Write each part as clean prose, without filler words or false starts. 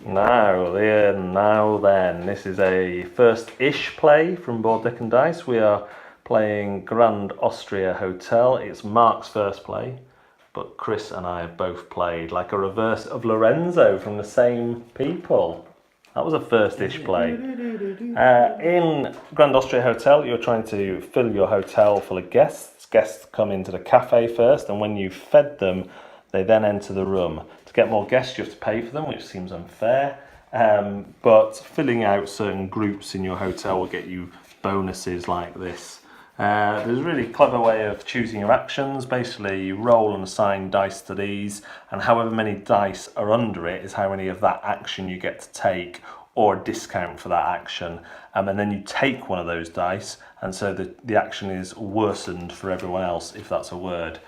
Now then, this is a first-ish play from Board Deck and Dice. We are playing Grand Austria Hotel. It's Mark's first play, but Chris and I have both played like a reverse of Lorenzo from the same people. That was a first-ish play. In Grand Austria Hotel, you're trying to fill your hotel full of guests. Guests come into the cafe first, and when you've fed them, they then enter the room. To get more guests, you have to pay for them, which seems unfair. But filling out certain groups in your hotel will get you bonuses like this. There's a really clever way of choosing your actions. Basically, you roll and assign dice to these, and however many dice are under it is how many of that action you get to take, or a discount for that action. And then you take one of those dice, and so the action is worsened for everyone else, if that's a word.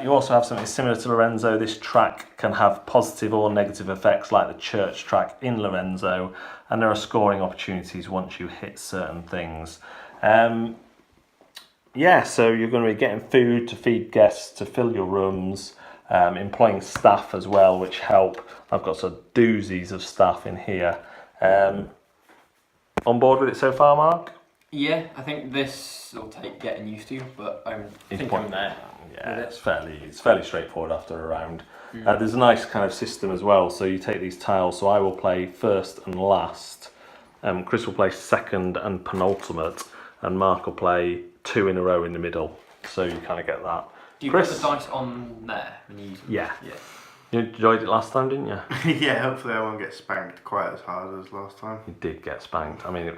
You also have something similar to Lorenzo. This track can have positive or negative effects like the church track in Lorenzo, and there are scoring opportunities once you hit certain things. So you're going to be getting food to feed guests, to fill your rooms, employing staff as well, which help. I've got some doozies of staff in here. On board with it so far, Mark? Yeah, I think this will take getting used to, but I'm there. Yeah, it's fairly straightforward after a round. There's a nice kind of system as well. So you take these tiles. So I will play first and last. Chris will play second and penultimate, and Mark will play 2 in a row in the middle. So you kind of get that. Do you put the dice on there when you use them? Yeah. You enjoyed it last time, didn't you? Yeah, hopefully I won't get spanked quite as hard as last time. You did get spanked. I mean,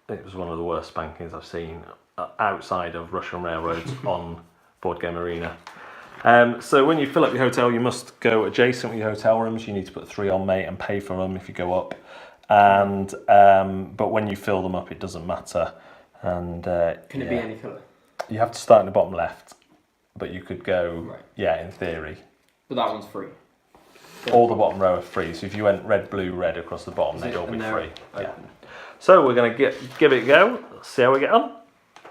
it was one of the worst spankings I've seen outside of Russian railroads on Board Game Arena. So when you fill up your hotel, you must go adjacent with your hotel rooms. You need to put 3 on, mate, and pay for them if you go up. And but when you fill them up, it doesn't matter. And can it be any colour? You have to start in the bottom left, but you could go, in theory. But that one's free. All the bottom row are free. So if you went red, blue, red across the bottom, they'd all be free. Open. Yeah. So we're going to give it a go, see how we get on,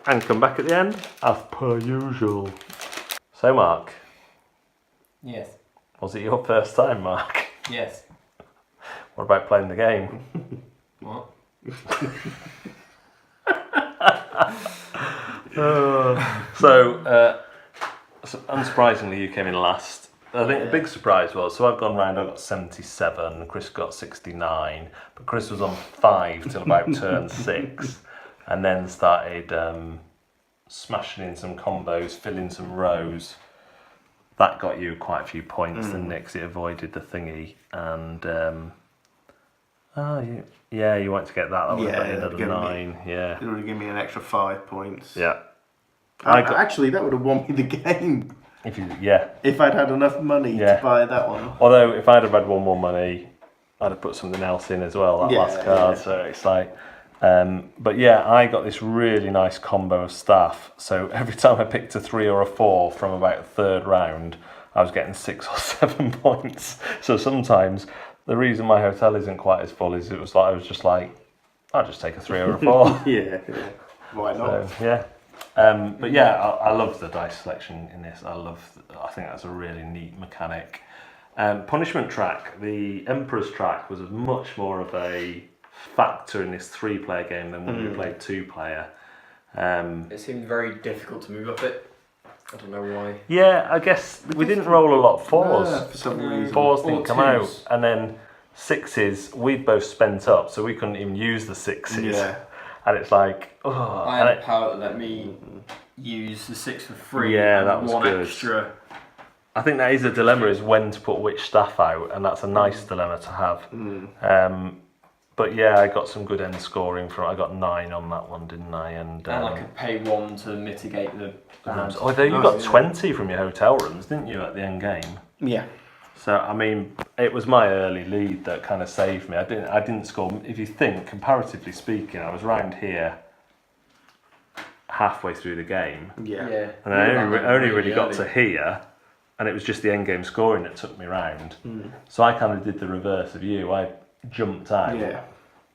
and come back at the end, as per usual. So Mark. Yes. Was it your first time, Mark? Yes. What about playing the game? What? So unsurprisingly, you came in last. I think the big surprise was, so I've gone round, I got 77, Chris got 69, but Chris was on 5 till about turn 6, and then started smashing in some combos, filling some rows. That got you quite a few points, the next it avoided the thingy, and you wanted to get that would have been another 9, It would have given me an extra 5 points. Yeah. Actually, that would have won me the game. If I'd had enough money to buy that one. Although if I'd have had one more money, I'd have put something else in as well, that last card. Yeah. So it's like, but I got this really nice combo of staff. So every time I picked a 3 or a 4 from about the third round, I was getting 6 or 7 points. So sometimes the reason my hotel isn't quite as full is I was just like, I'll just take a 3 or a 4. Yeah. Why not? So, I love the dice selection in this. I think that's a really neat mechanic. Punishment track, the Emperor's track was much more of a factor in this 3-player game than when we played 2-player. It seemed very difficult to move up it. I don't know why. Yeah, I guess we didn't roll a lot of 4s. For some reason. 4s didn't come out, and then 6s we'd both spent up, so we couldn't even use the 6s. Yeah. And it's like, I had a power that let me use the 6 for free. Yeah, that was one good. Extra. I think that is a dilemma, is when to put which staff out, and that's a nice dilemma to have. But I got some good end scoring from it. I got 9 on that one, didn't I? And I could pay 1 to mitigate the bad. Although you got 20 from your hotel rooms, didn't you, at the end game? Yeah. So I mean, it was my early lead that kind of saved me. I didn't score. If you think, comparatively speaking, I was round here halfway through the game. Yeah. And I only really got to here, and it was just the end game scoring that took me round. So I kind of did the reverse of you. I jumped out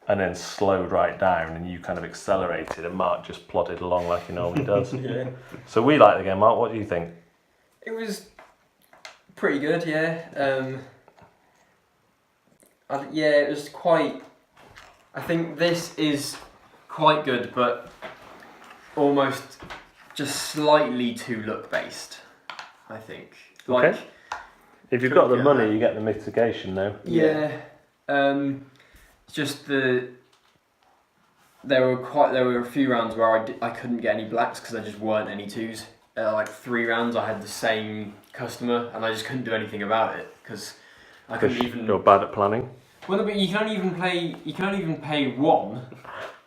and then slowed right down, and you kind of accelerated, and Mark just plodded along like he normally does. So we like the game. Mark, what do you think? It was pretty good, yeah. Yeah, it was quite. I think this is quite good, but almost just slightly too look based. I think. Like, Okay. If you've got the money, you get the mitigation though. Yeah. Just there were a few rounds where I couldn't get any blacks because there just weren't any twos. Like 3 rounds, I had the same customer, and I just couldn't do anything about it because I couldn't even. You're bad at planning. Well, but you can only even play. You can only even pay 1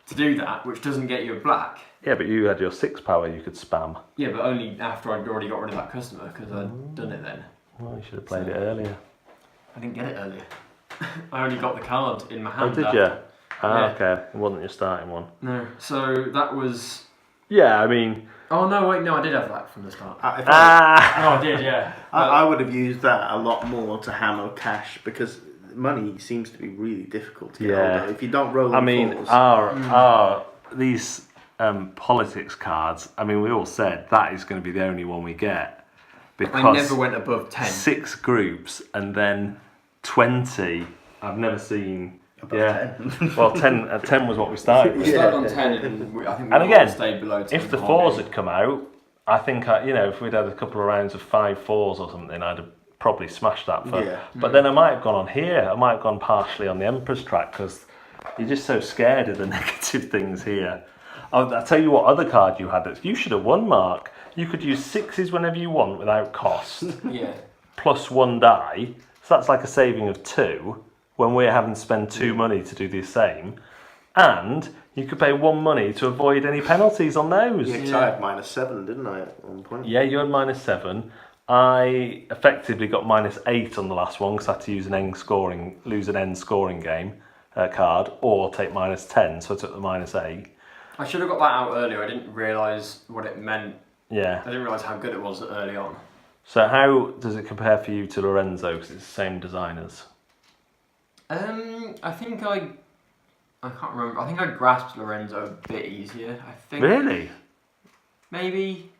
to do that, which doesn't get you a black. Yeah, but you had your 6 power you could spam. Yeah, but only after I'd already got rid of that customer because I'd done it then. Well, you should have played it earlier. I didn't get it earlier. I only got the card in my hand. Oh, did after. you? Ah, Yeah. okay. It wasn't your starting one. No, so that was. Yeah, I mean. Oh no! Wait, no, I did have that from the start. I did, yeah. I would have used that a lot more to hammer cash because money seems to be really difficult to get hold of. If you don't roll fours. our these politics cards, I mean, we all said that is going to be the only one we get because I never went above 10. 6 groups and then 20. I've never seen. Above 10. Well, 10 was what we started with. We started on 10 and I think we And again, stayed below 10. If the 4s had come out, I think if we'd had a couple of rounds of 5 4s or something, I'd have probably smashed that. But then I might have gone on here. I might have gone partially on the Emperor's track because you're just so scared of the negative things here. I'll tell you what other card you had that you should have won, Mark. You could use 6s whenever you want without cost. Yeah. Plus 1 die. So that's like a saving of 2 when we're having to spend 2 money to do the same. And you could pay 1 money to avoid any penalties on those. Yeah, I had -7, didn't I, at one point? Yeah, you had -7. I effectively got -8 on the last one because I had to use lose an end scoring game card, or take -10, so I took the -8. I should have got that out earlier. I didn't realise what it meant. Yeah. I didn't realise how good it was early on. So how does it compare for you to Lorenzo? Because it's the same designers. I think I can't remember. I think I grasped Lorenzo a bit easier. I think. Really? Maybe.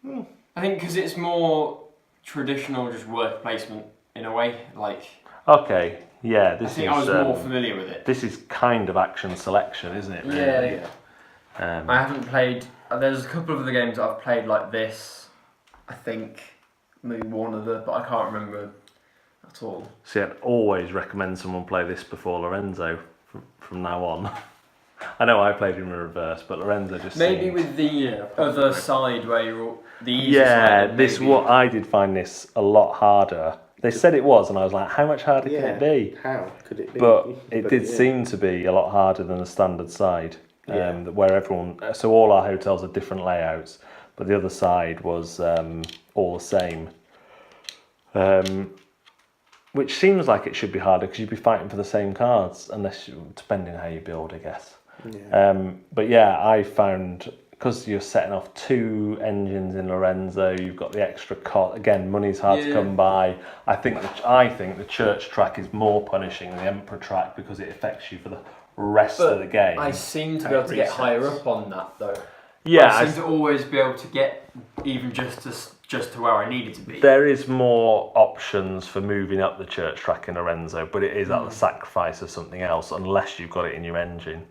I think because it's more traditional, just word placement in a way. Like. Okay. Yeah. I think I was more familiar with it. This is kind of action selection, isn't it? Really? Yeah. I haven't played. There's a couple of the games that I've played like this. I think maybe one of the, but I can't remember at all. See, I'd always recommend someone play this before Lorenzo from now on. I know I played him in reverse, but Lorenzo just maybe seemed... with the other side where you're the easy yeah, side. this what I did find this a lot harder. They said it was, and I was like, how much harder can it be? How could it be? But it did seem to be a lot harder than the standard side, where everyone. So all our hotels are different layouts, but the other side was all the same. Which seems like it should be harder because you'd be fighting for the same cards, depending on how you build, I guess. Yeah. But yeah, I found, because you're setting off 2 engines in Lorenzo, you've got the extra cost. Again, money's hard to come by. I think the church track is more punishing than the Emperor track because it affects you for the rest of the game. I seem to be able to get higher up on that though. Yeah, I seem to always be able to get even just to where I needed to be. There is more options for moving up the church track in Lorenzo, but it is at the sacrifice of something else unless you've got it in your engine.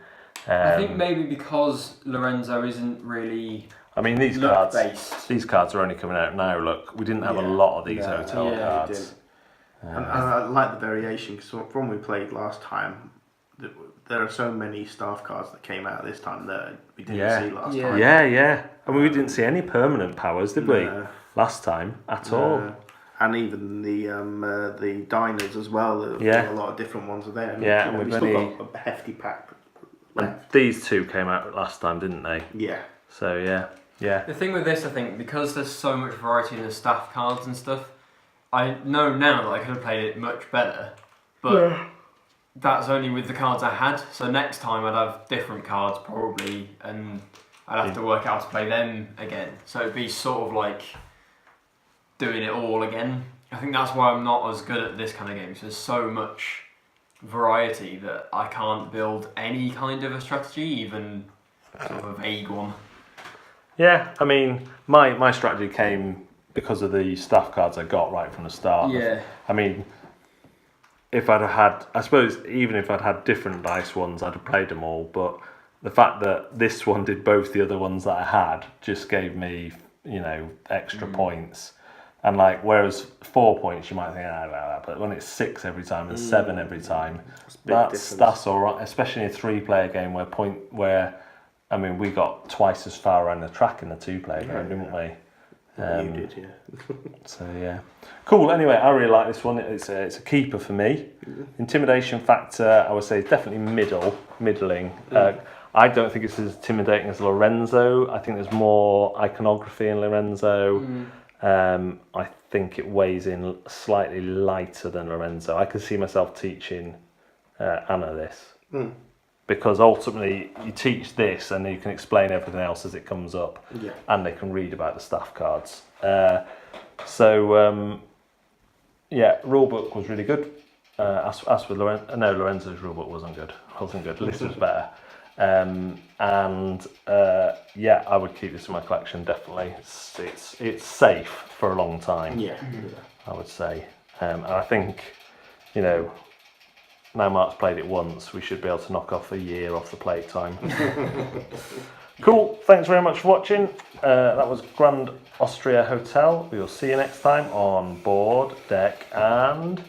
I think maybe because Lorenzo isn't really. I mean, these cards are only coming out now. Look, we didn't have a lot of these hotel cards. And I like the variation because from when we played last time, there are so many staff cards that came out this time that we didn't see last time. Yeah. I mean, we didn't see any permanent powers, did we? No. Last time at all. And even the diners as well. There were a lot of different ones are there. And we still got a hefty pack left. These 2 came out last time, didn't they? Yeah. So yeah. The thing with this, I think, because there's so much variety in the staff cards and stuff, I know now that I could have played it much better, but that's only with the cards I had. So next time I'd have different cards probably, and I'd have to work out how to play them again. So it'd be sort of like doing it all again. I think that's why I'm not as good at this kind of game. So there's so much variety that I can't build any kind of a strategy, even sort of a vague one. Yeah, I mean, my strategy came because of the staff cards I got right from the start. Yeah. I mean, if I'd had, I suppose, even if I'd had different dice ones, I'd have played them all. But the fact that this one did both the other ones that I had just gave me, extra points. And like, whereas 4 points, you might think, but when it's 6 every time and 7 every time, that's all right. Especially in a 3-player game where we got twice as far around the track in the 2-player game, didn't we? You did, yeah. So yeah, cool. Anyway, I really like this one. It's a keeper for me. Intimidation factor, I would say, is definitely middling. I don't think it's as intimidating as Lorenzo. I think there's more iconography in Lorenzo. I think it weighs in slightly lighter than Lorenzo. I could see myself teaching Anna this. Because ultimately you teach this and you can explain everything else as it comes up, and they can read about the staff cards. Rulebook was really good. As with Lorenzo's rulebook wasn't good. List was better. I would keep this in my collection definitely. It's safe for a long time. I would say, and I think, now Mark's played it once, we should be able to knock off a year off the play time. Cool, thanks very much for watching. That was Grand Austria Hotel. We will see you next time on Board, Deck and...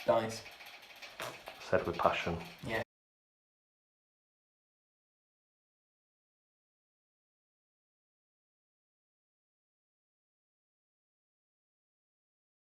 Dice. Said with passion. Yeah.